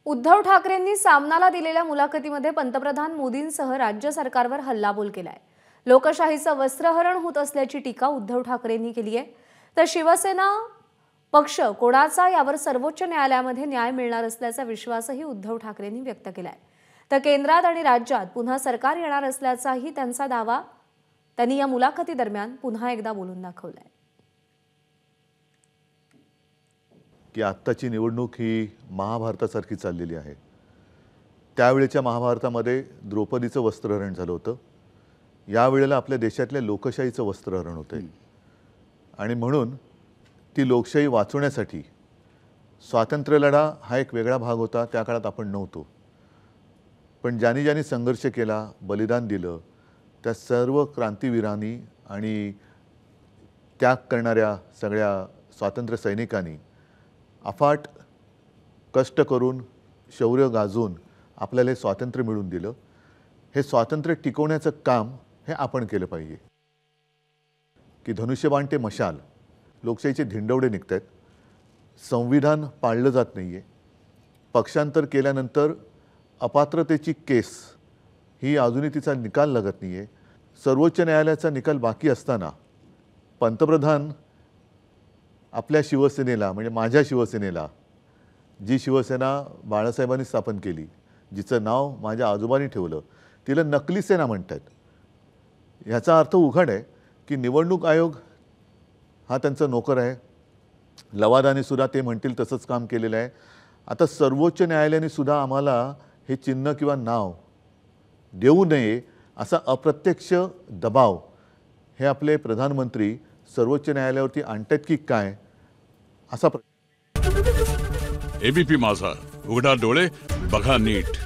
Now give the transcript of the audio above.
उद्धव ठाकरेंनी सामनाला दिलेल्या मुलाखतीमध्ये पंतप्रधान मोदींसह राज्य सरकारवर हल्लाबोल केलाय। लोकशाहीचं वस्त्रहरण होत असल्याची टीका उद्धव ठाकरेंनी केली आहे। तर शिवसेना पक्ष कोणाचा यावर सर्वोच्च न्यायालयामध्ये न्याय मिळणार असल्याचा विश्वासही उद्धव ठाकरेंनी व्यक्त केलाय। तर केंद्रात आणि राज्यात पुन्हा सरकार येणार असल्याचाही त्यांचा दावा त्यांनी या मुलाखती दरम्यान पुन्हा एकदा बोलून दाखवलाय। की आत्ताची निवडणूक ही महाभारतासारखी चाललेली आहे। त्यावेळेच्या महाभारतामध्ये द्रौपदीचं वस्त्रहरण झालं होतं। यावेळेला आपल्या देशातल्या लोकशाहीचं वस्त्रहरण होतंय आणि म्हणून ती लोकशाही वाचवण्यासाठी स्वातंत्र्य लढा हा एक वेगळा भाग होता। त्या काळात आपण नव्हतो, पण ज्यांनी ज्यांनी संघर्ष केला, बलिदान दिलं, त्या सर्व क्रांतीवीरांनी आणि त्याग करणाऱ्या सगळ्या स्वातंत्र्य सैनिकांनी अफाट कष्ट करून शौर्य गाजवून आपल्याला हे स्वातंत्र्य मिळवून दिलं। हे स्वातंत्र्य टिकवण्याचं काम हे आपण केलं पाहिजे। की धनुष्यबाण ते मशाल, लोकशाहीचे धिंडवडे निघतात, संविधान पाळलं जात नाहीये, पक्षांतर केल्यानंतर अपात्रतेची केस ही अजूनही तिचा निकाल लागत नाहीये, सर्वोच्च न्यायालयाचा निकाल बाकी असताना पंतप्रधान आपल्या शिवसेनेला म्हणजे माझ्या शिवसेनेला, जी शिवसेना बाळासाहेबांनी स्थापन केली, जिचं नाव माझ्या आजोबांनी ठेवलं, तिला नकली सेना म्हणतात। ह्याचा अर्थ उघड आहे की निवडणूक आयोग हा त्यांचा नोकर आहे। लवादाने सुद्धा ते म्हणतील तसंच काम केलेलं आहे। आता सर्वोच्च न्यायालयाने सुद्धा आम्हाला हे चिन्ह किंवा नाव देऊ नये असा अप्रत्यक्ष दबाव हे आपले प्रधानमंत्री सर्वोच्च न्यायालयावरती आणतात की काय असा एबीपी माझा, उघडा डोळे बघा नीट।